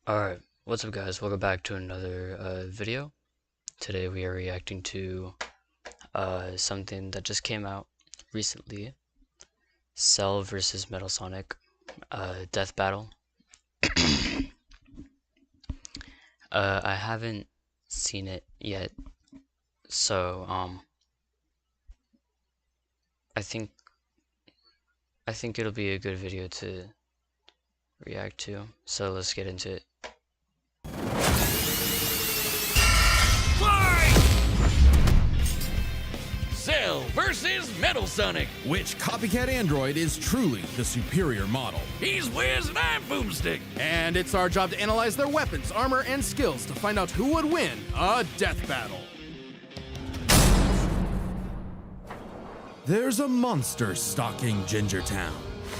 Alright, what's up guys? Welcome back to another video. Today we are reacting to something that just came out recently. Cell versus Metal Sonic Death Battle. I haven't seen it yet, so I think it'll be a good video to react to. So let's get into it. Cell versus Metal Sonic. Which copycat android is truly the superior model? He's Wiz and I'm Boomstick. And it's our job to analyze their weapons, armor, and skills to find out who would win a death battle. There's a monster stalking Gingertown.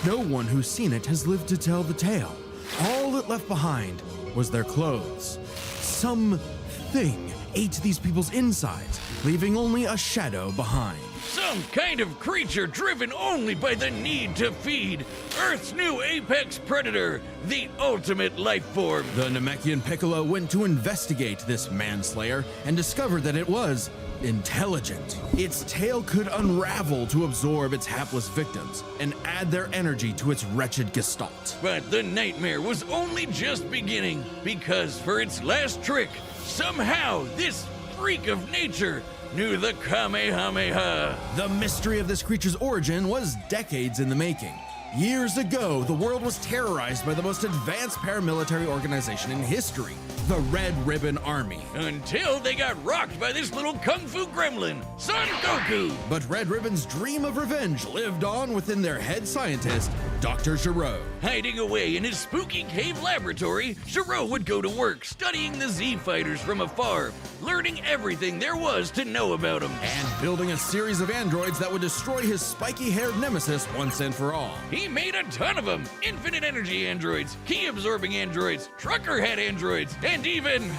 No one who's seen it has lived to tell the tale. All it left behind was their clothes. Something ate these people's insides, leaving only a shadow behind. Some kind of creature driven only by the need to feed. Earth's new apex predator, the ultimate life form. The Namekian Piccolo went to investigate this manslayer and discovered that it was intelligent. Its tail could unravel to absorb its hapless victims and add their energy to its wretched gestalt. But the nightmare was only just beginning, because for its last trick, somehow this freak of nature knew the Kamehameha. The mystery of this creature's origin was decades in the making. Years ago, the world was terrorized by the most advanced paramilitary organization in history, the Red Ribbon Army. Until they got rocked by this little kung fu gremlin, Son Goku. But Red Ribbon's dream of revenge lived on within their head scientist, Dr. Gero. Hiding away in his spooky cave laboratory, Gero would go to work studying the Z fighters from afar, learning everything there was to know about them. And building a series of androids that would destroy his spiky-haired nemesis once and for all. He made a ton of them. Infinite energy androids, key-absorbing androids, trucker head androids, and even...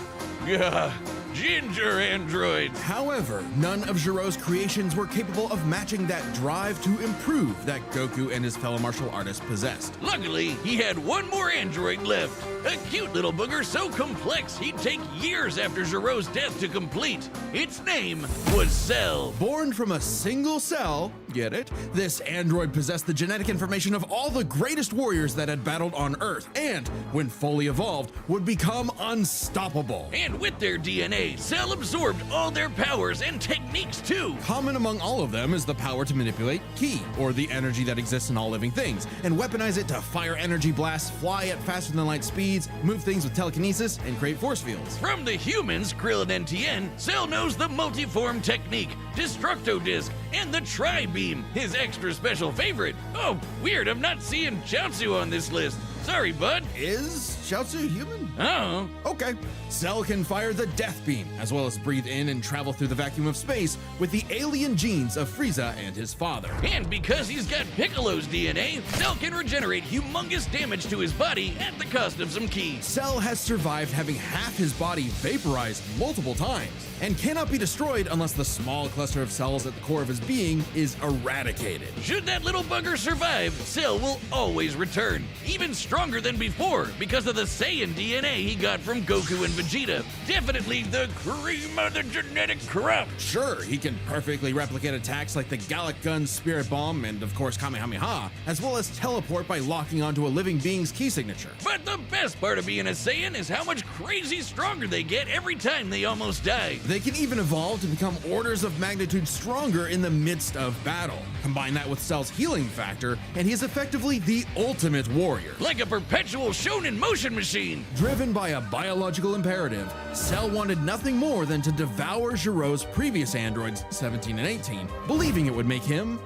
ginger androids. However, none of Gero's creations were capable of matching that drive to improve that Goku and his fellow martial artists possessed. Luckily, he had one more android left. A cute little booger so complex he'd take years after Gero's death to complete. Its name was Cell. Born from a single cell, get it? This android possessed the genetic information of all the greatest warriors that had battled on Earth, and, when fully evolved, would become unstoppable. And with their DNA, Cell absorbed all their powers and techniques too. Common among all of them is the power to manipulate ki, or the energy that exists in all living things, and weaponize it to fire energy blasts, fly at faster than light speeds, move things with telekinesis, and create force fields. From the humans, Krillin and Tien, Cell knows the multiform technique, Destructo Disc, and the Tri-Beam, his extra special favorite. Oh, weird, I'm not seeing Chaozu on this list. Sorry, bud. Is Chaozu human? Oh. Okay. Cell can fire the Death Beam, as well as breathe in and travel through the vacuum of space with the alien genes of Frieza and his father. And because he's got Piccolo's DNA, Cell can regenerate humongous damage to his body at the cost of some ki. Cell has survived having half his body vaporized multiple times, and cannot be destroyed unless the small cluster of cells at the core of his being is eradicated. Should that little bugger survive, Cell will always return, even stronger than before because of the Saiyan DNA he got from Goku and Vegeta. Definitely the cream of the genetic crop. Sure, he can perfectly replicate attacks like the Gallic Gun, Spirit Bomb, and of course Kamehameha, as well as teleport by locking onto a living being's key signature. But the best part of being a Saiyan is how much crazy stronger they get every time they almost die. They can even evolve to become orders of magnitude stronger in the midst of battle. Combine that with Cell's healing factor, and he is effectively the ultimate warrior. Like a perpetual shonen motion machine. Driven by a biological imperative, Cell wanted nothing more than to devour Gero's previous androids, 17 and 18, believing it would make him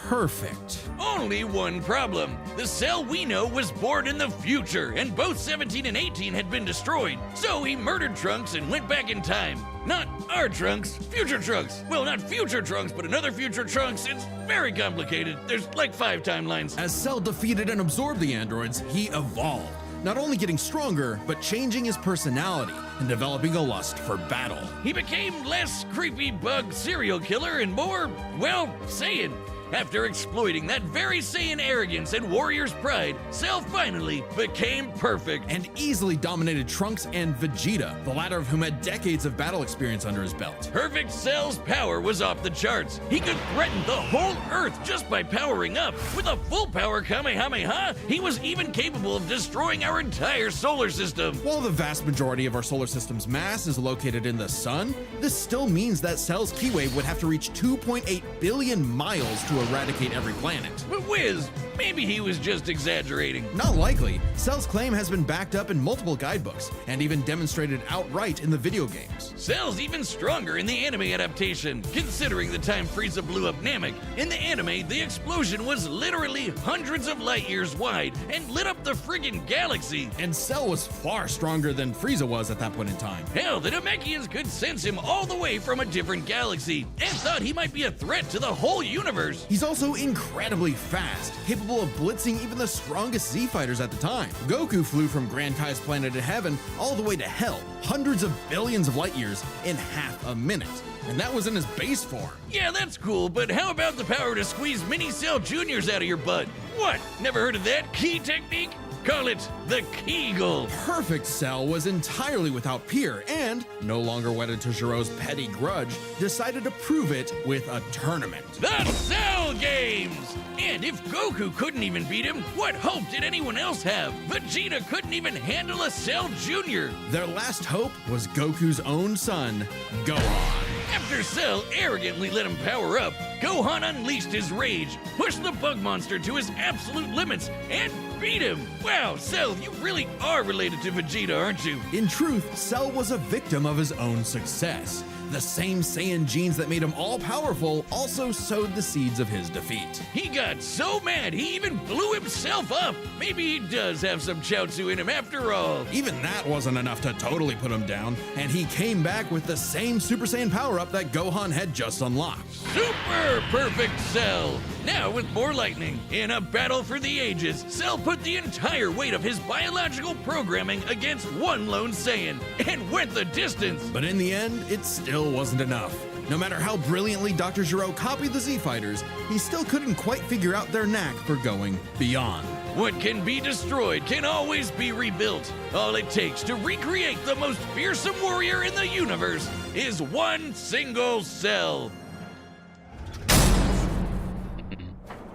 perfect. Only one problem. The Cell we know was born in the future, and both 17 and 18 had been destroyed. So he murdered Trunks and went back in time. Not our Trunks, future Trunks. Well, not future Trunks, but another future Trunks. It's very complicated. There's like 5 timelines. As Cell defeated and absorbed the androids, he evolved, not only getting stronger, but changing his personality and developing a lust for battle. He became less creepy bug serial killer and more, well, Saiyan. After exploiting that very Saiyan arrogance and warrior's pride, Cell finally became perfect. And easily dominated Trunks and Vegeta, the latter of whom had decades of battle experience under his belt. Perfect Cell's power was off the charts. He could threaten the whole Earth just by powering up. With a full power Kamehameha, he was even capable of destroying our entire solar system. While the vast majority of our solar system's mass is located in the sun, this still means that Cell's ki wave would have to reach 2.8 billion miles to eradicate every planet. But Wiz, maybe he was just exaggerating. Not likely. Cell's claim has been backed up in multiple guidebooks, and even demonstrated outright in the video games. Cell's even stronger in the anime adaptation, considering the time Frieza blew up Namek. In the anime, the explosion was literally hundreds of light years wide and lit up the friggin' galaxy. And Cell was far stronger than Frieza was at that point in time. Hell, the Namekians could sense him all the way from a different galaxy and thought he might be a threat to the whole universe. He's also incredibly fast, capable of blitzing even the strongest Z fighters at the time. Goku flew from Grand Kai's planet in heaven all the way to hell, hundreds of billions of light years in half a minute. And that was in his base form. Yeah, that's cool, but how about the power to squeeze mini Cell Juniors out of your butt? What? Never heard of that key technique? Call it the Kegel. Perfect Cell was entirely without peer and, no longer wedded to Giro's petty grudge, decided to prove it with a tournament. The Cell Games! And if Goku couldn't even beat him, what hope did anyone else have? Vegeta couldn't even handle a Cell Jr. Their last hope was Goku's own son, Gohan. After Cell arrogantly let him power up, Gohan unleashed his rage, pushed the bug monster to his absolute limits, and beat him. Wow, Cell, you really are related to Vegeta, aren't you? In truth, Cell was a victim of his own success. The same Saiyan genes that made him all-powerful also sowed the seeds of his defeat. He got so mad he even blew himself up. Maybe he does have some Chaozu in him after all. Even that wasn't enough to totally put him down, and he came back with the same Super Saiyan power-up that Gohan had just unlocked. Super perfect Cell! Now with more lightning. In a battle for the ages, Cell put the entire weight of his biological programming against one lone Saiyan and went the distance. But in the end, it still wasn't enough. No matter how brilliantly Dr. Gero copied the Z Fighters, he still couldn't quite figure out their knack for going beyond. What can be destroyed can always be rebuilt. All it takes to recreate the most fearsome warrior in the universe is one single Cell.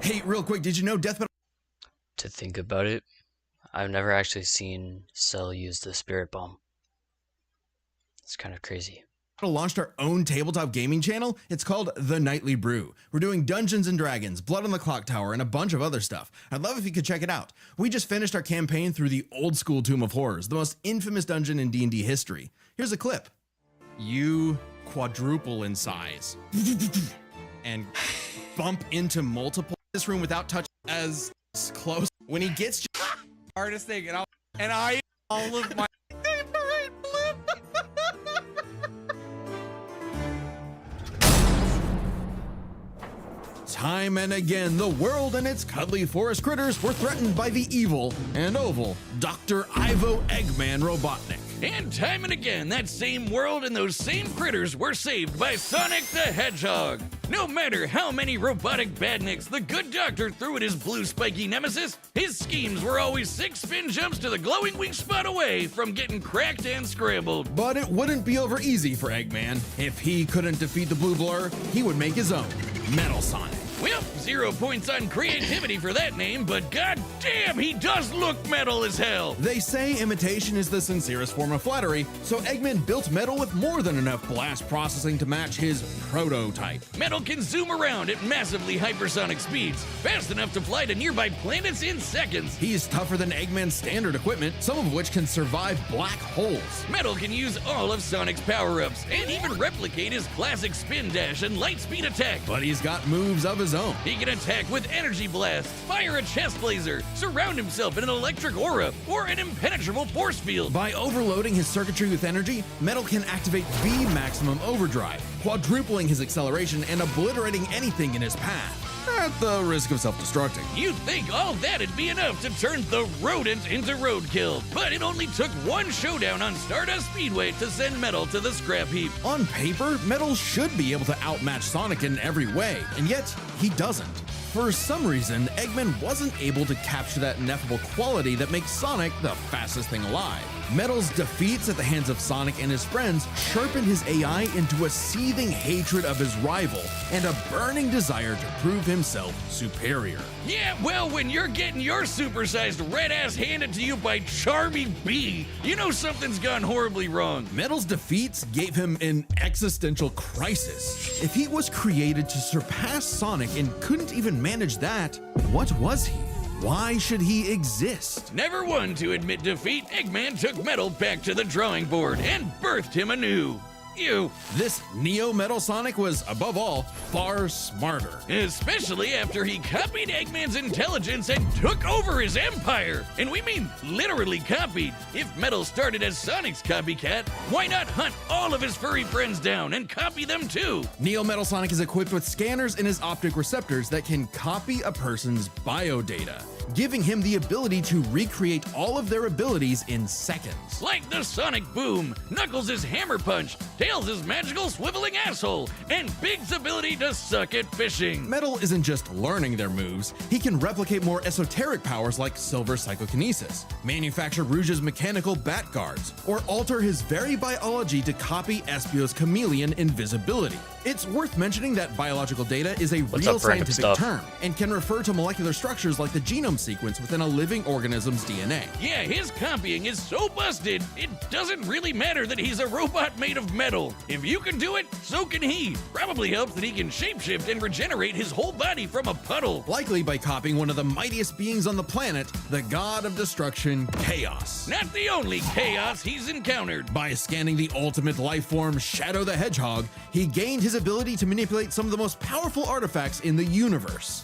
Hey, real quick, did you know Death Metal? To think about it, I've never actually seen Cell use the Spirit Bomb. It's kind of crazy. Launched our own tabletop gaming channel. It's called The Nightly Brew. We're doing Dungeons and Dragons, Blood on the Clock Tower, and a bunch of other stuff. I'd love if you could check it out. We just finished our campaign through the old school Tomb of Horrors, the most infamous dungeon in D&D history. Here's a clip. You quadruple in size and bump into multiple this room without touching as close. When he gets Hardest thing, and I all of my time and again, the world and its cuddly forest critters were threatened by the evil and oval Dr. Ivo Eggman Robotnik. And time and again, that same world and those same critters were saved by Sonic the Hedgehog. No matter how many robotic badniks the good doctor threw at his blue spiky nemesis, his schemes were always 6 spin jumps to the glowing weak spot away from getting cracked and scrambled. But it wouldn't be over easy for Eggman. If he couldn't defeat the Blue Blur, he would make his own, Metal Sonic. Well, 0 points on creativity for that name, but goddamn, he does look metal as hell. They say imitation is the sincerest form of flattery, so Eggman built Metal with more than enough blast processing to match his prototype. Metal can zoom around at massively hypersonic speeds, fast enough to fly to nearby planets in seconds. He's tougher than Eggman's standard equipment, some of which can survive black holes. Metal can use all of Sonic's power-ups, and even replicate his classic spin dash and light speed attack. But he's got moves of his own. He can attack with energy blast, fire a chest laser, surround himself in an electric aura, or an impenetrable force field. By overloading his circuitry with energy, Metal can activate V Maximum Overdrive, quadrupling his acceleration and obliterating anything in his path, at the risk of self-destructing. You'd think all that'd be enough to turn the rodent into roadkill, but it only took one showdown on Stardust Speedway to send Metal to the scrap heap. On paper, Metal should be able to outmatch Sonic in every way, and yet he doesn't. For some reason, Eggman wasn't able to capture that ineffable quality that makes Sonic the fastest thing alive. Metal's defeats at the hands of Sonic and his friends sharpened his AI into a seething hatred of his rival and a burning desire to prove himself superior. Yeah, well, when you're getting your supersized red ass handed to you by Charmy B, you know something's gone horribly wrong. Metal's defeats gave him an existential crisis. If he was created to surpass Sonic and couldn't even manage that, what was he? Why should he exist? Never one to admit defeat, Eggman took Metal back to the drawing board and birthed him anew. You. This Neo Metal Sonic was, above all, far smarter. Especially after he copied Eggman's intelligence and took over his empire. And we mean literally copied. If Metal started as Sonic's copycat, why not hunt all of his furry friends down and copy them too? Neo Metal Sonic is equipped with scanners in his optic receptors that can copy a person's biodata, giving him the ability to recreate all of their abilities in seconds. Like the Sonic Boom, Knuckles' Hammer Punch, Tails' magical swiveling asshole, and Big's ability to suck at fishing. Metal isn't just learning their moves, he can replicate more esoteric powers like Silver Psychokinesis, manufacture Rouge's mechanical bat guards, or alter his very biology to copy Espio's chameleon invisibility. It's worth mentioning that biological data is a real up, random scientific stuff? term and can refer to molecular structures like the genome sequence within a living organism's DNA. Yeah, his copying is so busted, it doesn't really matter that he's a robot made of metal. If you can do it, so can he. Probably helps that he can shapeshift and regenerate his whole body from a puddle. Likely by copying one of the mightiest beings on the planet, the god of destruction, Chaos. Not the only chaos he's encountered. By scanning the ultimate life form, Shadow the Hedgehog, he gained his ability to manipulate some of the most powerful artifacts in the universe.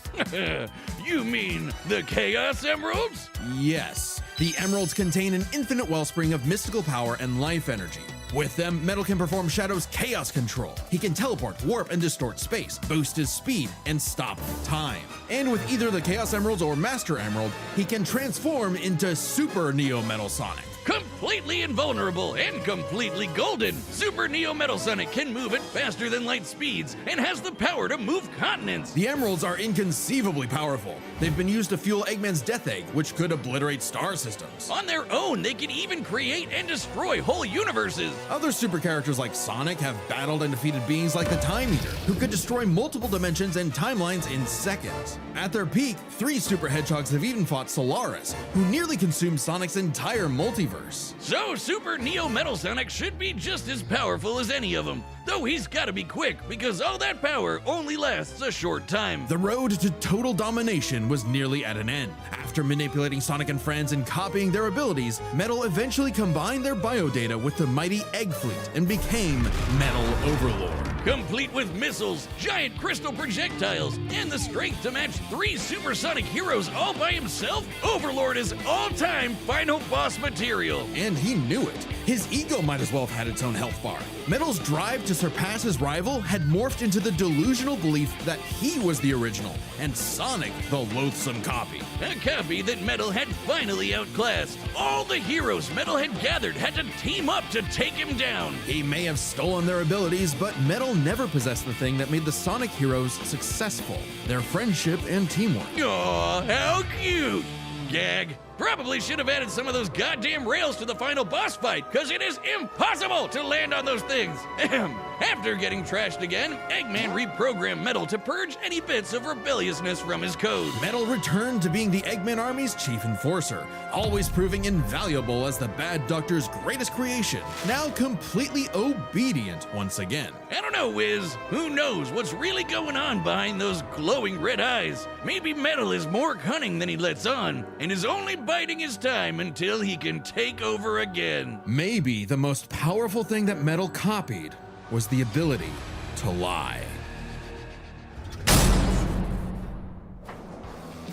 You mean the Chaos Emeralds? Yes, the emeralds contain an infinite wellspring of mystical power and life energy. With them, Metal can perform Shadow's chaos control. He can teleport, warp, and distort space, boost his speed, and stop time. And with either the Chaos Emeralds or Master Emerald, he can transform into Super Neo Metal Sonic. Completely invulnerable and completely golden, Super Neo Metal Sonic can move at faster than light speeds and has the power to move continents. The emeralds are inconceivably powerful. They've been used to fuel Eggman's Death Egg, which could obliterate star systems. On their own, they can even create and destroy whole universes. Other super characters like Sonic have battled and defeated beings like the Time Eater, who could destroy multiple dimensions and timelines in seconds. At their peak, 3 super hedgehogs have even fought Solaris, who nearly consumed Sonic's entire multiverse. So Super Neo Metal Sonic should be just as powerful as any of them, though he's gotta be quick because all that power only lasts a short time. The road to total domination was nearly at an end. After manipulating Sonic and friends and copying their abilities, Metal eventually combined their biodata with the mighty Egg Fleet and became Metal Overlord. Complete with missiles, giant crystal projectiles, and the strength to match 3 supersonic heroes all by himself, Overlord is all-time final boss material. And he knew it. His ego might as well have had its own health bar. Metal's drive to surpass his rival had morphed into the delusional belief that he was the original, and Sonic the loathsome copy. A copy that Metal had finally outclassed. All the heroes Metal had gathered had to team up to take him down. He may have stolen their abilities, but Metal never possessed the thing that made the Sonic heroes successful: their friendship and teamwork. Aw, how cute! Gag. Probably should have added some of those goddamn rails to the final boss fight, because it is impossible to land on those things. Ahem. After getting trashed again, Eggman reprogrammed Metal to purge any bits of rebelliousness from his code. Metal returned to being the Eggman Army's chief enforcer, always proving invaluable as the Bad Doctor's greatest creation, now completely obedient once again. I don't know, Wiz. Who knows what's really going on behind those glowing red eyes? Maybe Metal is more cunning than he lets on, and is only biding his time until he can take over again. Maybe the most powerful thing that Metal copied was the ability to lie.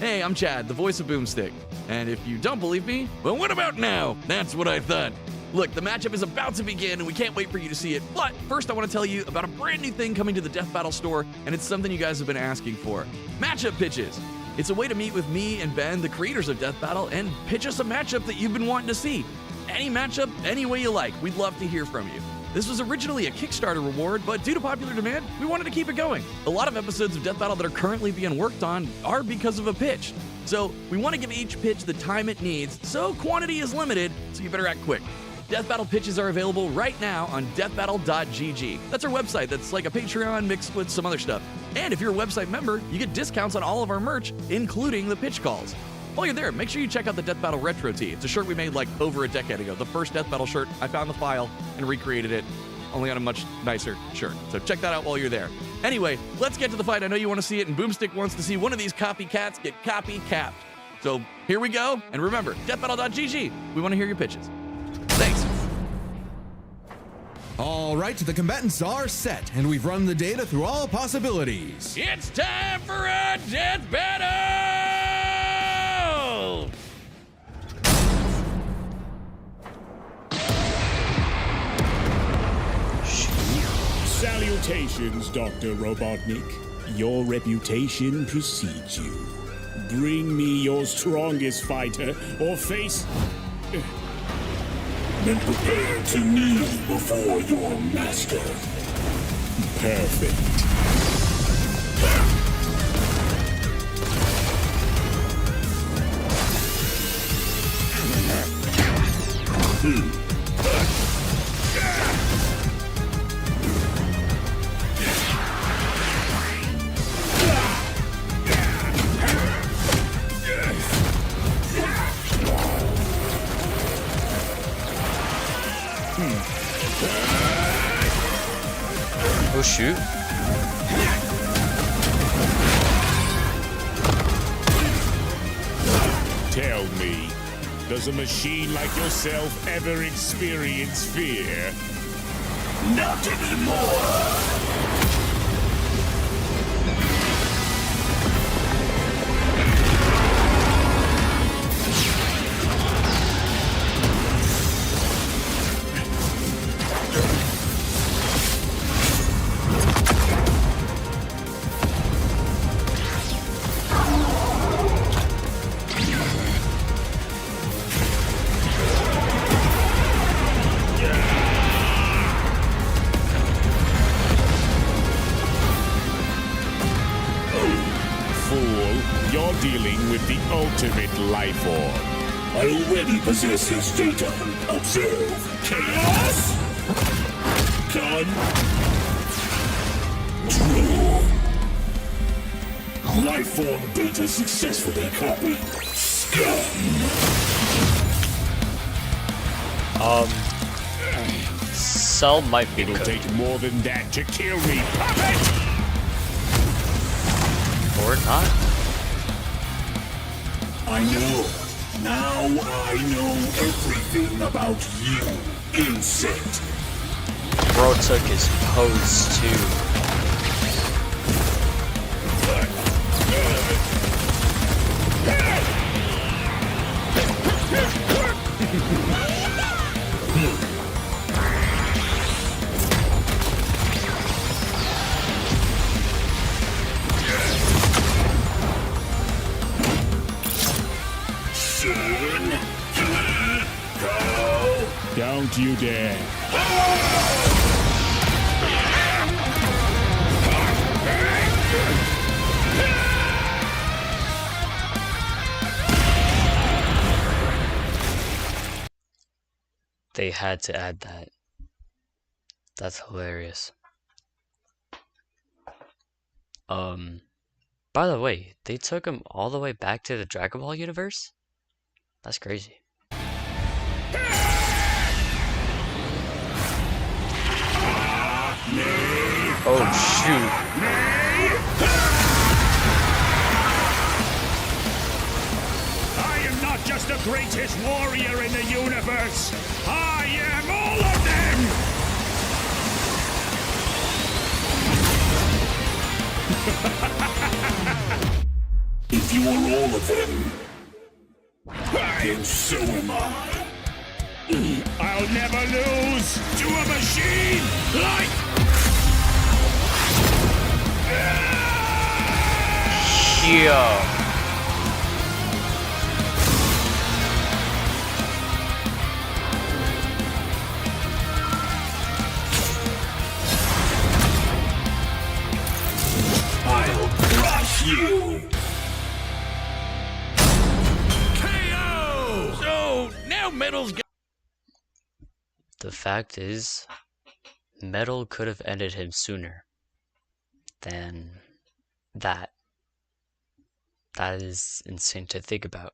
Hey, I'm Chad, the voice of Boomstick. And if you don't believe me, But what about now? That's what I thought. look, the matchup is about to begin and we can't wait for you to see it. But first I want to tell you about a brand new thing coming to the Death Battle store, and it's something you guys have been asking for. Matchup pitches. It's a way to meet with me and Ben, the creators of Death Battle, and pitch us a matchup that you've been wanting to see. Any matchup, any way you like. We'd love to hear from you. This was originally a Kickstarter reward, but due to popular demand, we wanted to keep it going. A lot of episodes of Death Battle that are currently being worked on are because of a pitch. So we want to give each pitch the time it needs, so quantity is limited, so you better act quick. Death Battle pitches are available right now on deathbattle.gg. That's our website that's like a Patreon mixed with some other stuff. And if you're a website member, you get discounts on all of our merch, including the pitch calls. While you're there, make sure you check out the Death Battle Retro Tee. It's a shirt we made like over a decade ago. The first Death Battle shirt, I found the file and recreated it, only on a much nicer shirt. So check that out while you're there. Anyway, let's get to the fight. I know you want to see it, and Boomstick wants to see one of these copycats get copy-capped. So here we go, and remember, deathbattle.gg. We want to hear your pitches. Thanks. All right, the combatants are set, and we've run the data through all possibilities. It's time for a death battle! Salutations, Dr. Robotnik. Your reputation precedes you. Bring me your strongest fighter, or face... Then prepare to kneel before your master. Perfect. Oh shoot. Tell me, does a machine like yourself ever experience fear? Not anymore! You're dealing with the ultimate life form. I already possess his data. Observe. Chaos! Control. Life form data successfully copied. Scum! Cell might be It'll good. take more than that to kill me, puppet! Or not. I know. Now I know everything about you, insect. Bro took his pose too. Don't you dare. They had to add that. That's hilarious. By the way, they took him all the way back to the Dragon Ball universe? That's crazy. Oh shoot. I am not just the greatest warrior in the universe. I am all of them! If you are all of them, then so am I. I'll never lose to a machine like... Yo. now Metal's got The fact is, Metal could have ended him sooner than that. That is insane to think about.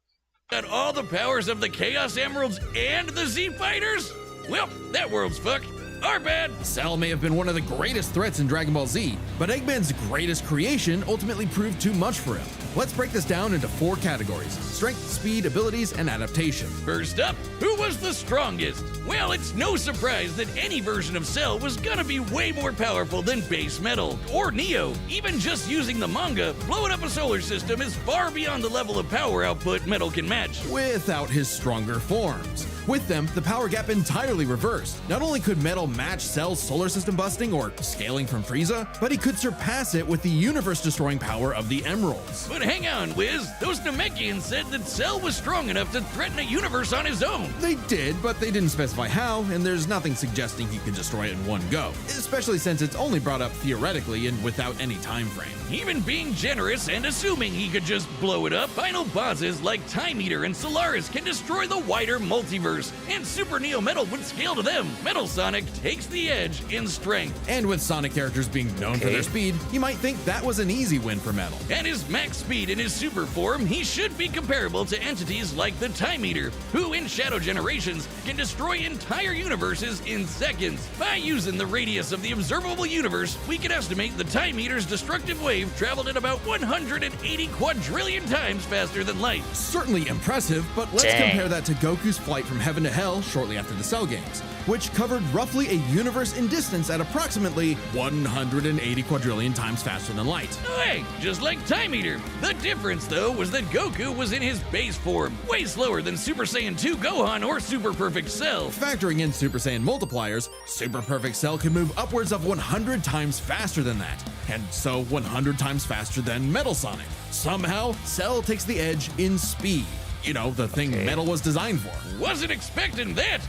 all the powers of the Chaos Emeralds and the Z Fighters? Well, that world's fucked. Our bad. Cell may have been one of the greatest threats in Dragon Ball Z, but Eggman's greatest creation ultimately proved too much for him. Let's break this down into 4 categories: strength, speed, abilities, and adaptation. First up, who was the strongest? Well, it's no surprise that any version of Cell was gonna be way more powerful than base Metal or Neo. Even just using the manga, blowing up a solar system is far beyond the level of power output Metal can match. Without his stronger forms. With them, the power gap entirely reversed. Not only could Metal match Cell's solar system busting or scaling from Frieza, but he could surpass it with the universe-destroying power of the Emeralds. But hang on, Wiz. Those Namekians said that Cell was strong enough to threaten a universe on his own. They did, but they didn't specify how, and there's nothing suggesting he could destroy it in one go, especially since it's only brought up theoretically and without any time frame. Even being generous and assuming he could just blow it up, final bosses like Time Eater and Solaris can destroy the wider multiverse, and Super Neo Metal would scale to them. Metal Sonic takes the edge in strength. And with Sonic characters being known for their speed, you might think that was an easy win for Metal. At his max speed in his super form, he should be comparable to entities like the Time Eater, who in Shadow Generations can destroy entire universes in seconds. By using the radius of the observable universe, we can estimate the Time Eater's destructive wave traveled at about 180 quadrillion times faster than light. Certainly impressive, but let's Dang. compare that to Goku's flight from heaven to hell shortly after the Cell games, which covered roughly a universe in distance at approximately 180 quadrillion times faster than light. Oh, hey, just like Time Eater. The difference, though, was that Goku was in his base form, way slower than Super Saiyan 2 Gohan or Super Perfect Cell. Factoring in Super Saiyan multipliers, Super Perfect Cell can move upwards of 100 times faster than that, and so 100 times faster than Metal Sonic. Somehow, Cell takes the edge in speed. You know, the thing Metal was designed for. Wasn't expecting that.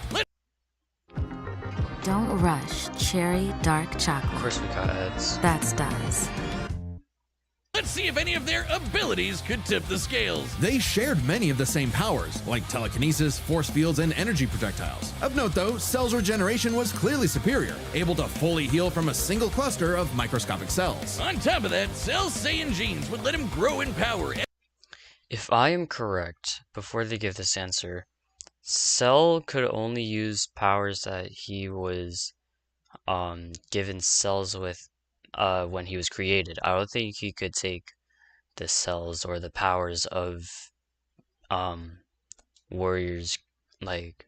Don't rush cherry dark Of chocolate. course we got ads. That's Dies. Let's see if any of their abilities could tip the scales. They shared many of the same powers, like telekinesis, force fields, and energy projectiles. Of note though, Cell's regeneration was clearly superior, able to fully heal from a single cluster of microscopic cells. On top of that, Cell's Saiyan genes would let him grow in power. If I am correct, before they give this answer, Cell could only use powers that he was given cells with when he was created. I don't think he could take the cells or the powers of warriors like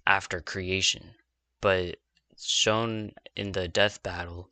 after creation. But shown in the death battle,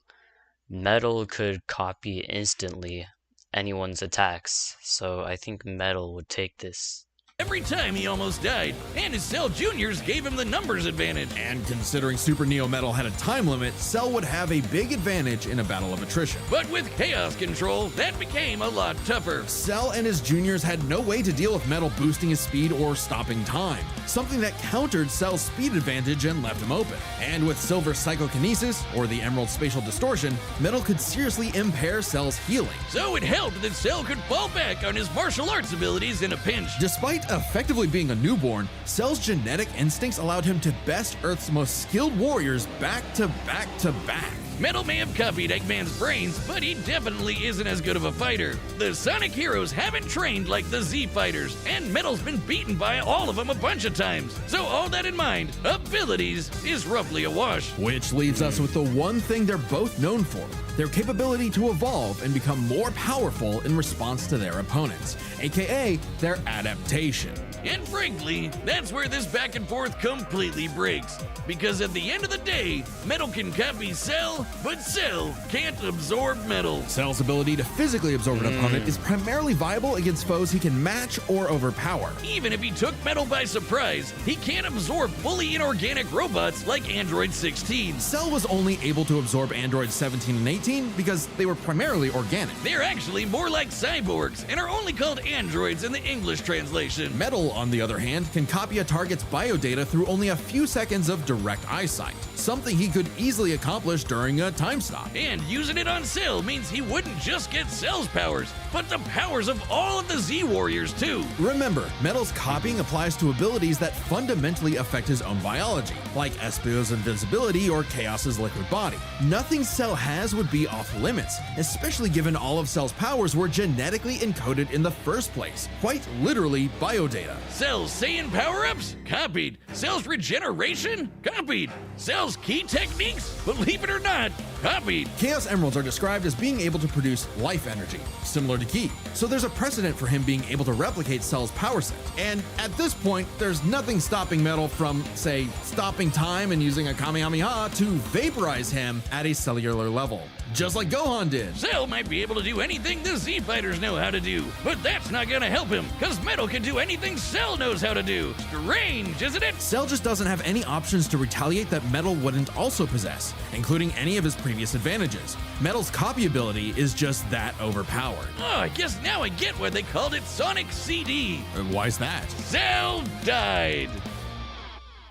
Metal could copy instantly anyone's attacks, so I think Metal would take this. Every time he almost died, and his Cell Juniors gave him the numbers advantage. And considering Super Neo Metal had a time limit, Cell would have a big advantage in a battle of attrition. But with Chaos Control, that became a lot tougher. Cell and his juniors had no way to deal with Metal boosting his speed or stopping time, something that countered Cell's speed advantage and left him open. And with Silver Psychokinesis, or the Emerald Spatial Distortion, Metal could seriously impair Cell's healing. So it helped that Cell could fall back on his martial arts abilities in a pinch. Despite effectively being a newborn, Cell's genetic instincts allowed him to best Earth's most skilled warriors back to back to back. Metal may have copied Eggman's brains, but he definitely isn't as good of a fighter. The Sonic heroes haven't trained like the Z fighters, and Metal's been beaten by all of them a bunch of times. So all that in mind, abilities is roughly a wash. Which leaves us with the one thing they're both known for, their capability to evolve and become more powerful in response to their opponents, aka their adaptation. And frankly, that's where this back and forth completely breaks. Because at the end of the day, Metal can copy Cell, but Cell can't absorb Metal. Cell's ability to physically absorb an opponent is primarily viable against foes he can match or overpower. Even if he took Metal by surprise, he can't absorb fully inorganic robots like Android 16. Cell was only able to absorb androids 17 and 18 because they were primarily organic. They're actually more like cyborgs and are only called androids in the English translation. Metal Metal, on the other hand, can copy a target's biodata through only a few seconds of direct eyesight, something he could easily accomplish during a time stop. And using it on Cell means he wouldn't just get Cell's powers, but the powers of all of the Z Warriors too. Remember, Metal's copying applies to abilities that fundamentally affect his own biology, like Espio's invincibility or Chaos's liquid body. Nothing Cell has would be off limits, especially given all of Cell's powers were genetically encoded in the first place, quite literally biodata. Cell's Saiyan power-ups? Copied. Cell's regeneration? Copied. Cell's key techniques? Believe it or not, copied. Chaos Emeralds are described as being able to produce life energy, similar to Ki, so there's a precedent for him being able to replicate Cell's power set. And at this point, there's nothing stopping Metal from, say, stopping time and using a Kamehameha to vaporize him at a cellular level, just like Gohan did. Cell might be able to do anything the Z Fighters know how to do, but that's not gonna help him, cause Metal can do anything Cell knows how to do. Strange, isn't it? Cell just doesn't have any options to retaliate that Metal wouldn't also possess, including any of his previous advantages. Metal's copy ability is just that overpowered. Oh, I guess now I get why they called it Sonic CD. Why's that? Cell died.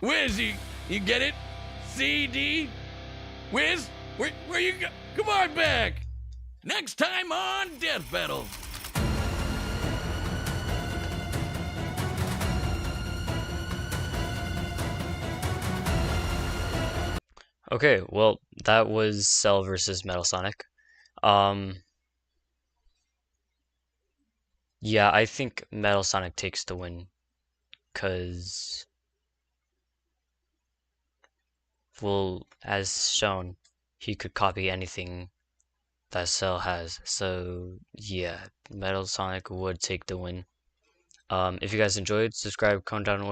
Wiz, you get it? CD? Wiz, where you go? Come on back. Next time on Death Battle. Okay, well, that was Cell versus Metal Sonic. Yeah, I think Metal Sonic takes the win, because, well, as shown, he could copy anything that Cell has. So, yeah, Metal Sonic would take the win. If you guys enjoyed, subscribe, comment down,